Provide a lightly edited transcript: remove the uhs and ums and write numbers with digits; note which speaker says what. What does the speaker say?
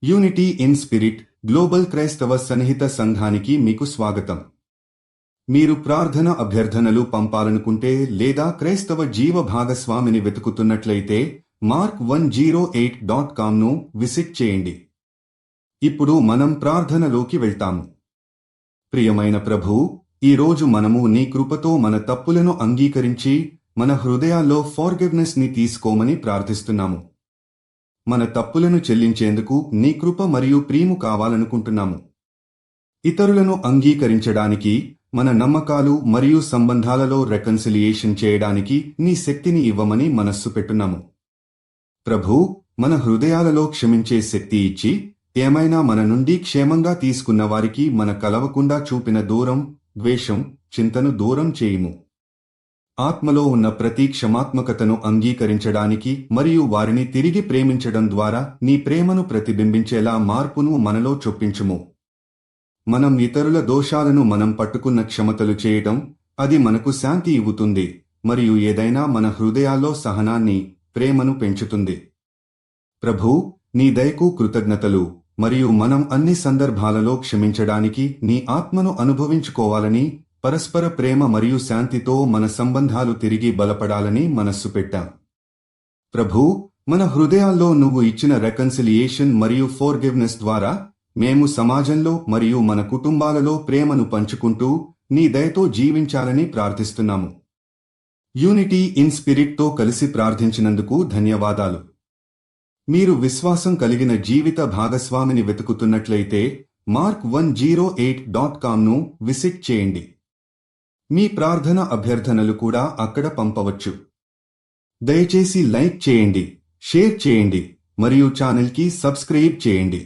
Speaker 1: Unity in spirit global క్రైస్తవ సన్నిహిత సంఘానికి మీకు స్వాగతం. మీరు ప్రార్థన అభ్యర్థనలు పంపాలనుకుంటే లేదా క్రైస్తవ జీవ భాగస్వామిని వెతుకుతున్నట్లయితే mark108.comను విజిట్ చేయండి. ఇప్పుడు మనం ప్రార్థనలోకి వెళ్తాము. ప్రియమైన ప్రభూ, ఈరోజు మనము నీ కృపతో మన తప్పులను అంగీకరించి మన హృదయాల్లో ఫార్గివ్నెస్ ని తీసుకోమని ప్రార్థిస్తున్నాము. మన తప్పులను చెల్లించేందుకు నీ కృప మరియు ప్రేమ కావాలనుకుంటున్నాము. ఇతరులను అంగీకరించడానికి, మన నమ్మకాలు మరియు సంబంధాలలో రెకన్సిలియేషన్ చేయడానికి నీ శక్తిని ఇవ్వమని మనస్సు పెట్టున్నాము. ప్రభూ, మన హృదయాలలో క్షమించే శక్తి ఇచ్చి, ఏమైనా మన నుండి క్షేమంగా తీసుకున్న వారికి మన కలవకుండా చూపిన దూరం, ద్వేషం, చింతను దూరం చేయుము. ఆత్మలో ఉన్న ప్రతి క్షమాత్మకతను అంగీకరించడానికి మరియు వారిని తిరిగి ప్రేమించడం ద్వారా నీ ప్రేమను ప్రతిబింబించేలా మార్పును మనలో చొప్పించుము. మనం ఇతరుల దోషాలను మనం పట్టుకున్న క్షమతలు చేయటం, అది మనకు శాంతి ఇవ్వుతుంది మరియు ఏదైనా మన హృదయాల్లో సహనాన్ని, ప్రేమను పెంచుతుంది. ప్రభూ, నీ దయకు కృతజ్ఞతలు మరియు మనం అన్ని సందర్భాలలో క్షమించడానికి నీ ఆత్మను అనుభవించుకోవాలని, పరస్పర ప్రేమ మరియు శాంతితో మన సంబంధాలు తిరిగి బలపడాలని మనస్సు పెట్టాం. ప్రభూ, మన హృదయాల్లో నువ్వు ఇచ్చిన రెకన్సిలియేషన్ మరియు ఫోర్గివ్నెస్ ద్వారా మేము సమాజంలో మరియు మన కుటుంబాలలో ప్రేమను పంచుకుంటూ నీ దయతో జీవించాలని ప్రార్థిస్తున్నాము. యూనిటీ ఇన్ స్పిరిట్తో కలిసి ప్రార్థించినందుకు ధన్యవాదాలు. మీరు విశ్వాసం కలిగిన జీవిత భాగస్వామిని వెతుకుతున్నట్లయితే mark108.comను విజిట్ చేయండి. మీ ప్రార్థన అభ్యర్థనలు కూడా అక్కడ పంపవచ్చు. దయచేసి లైక్ చేయండి, షేర్ చేయండి మరియు ఛానల్కి సబ్స్క్రైబ్ చేయండి.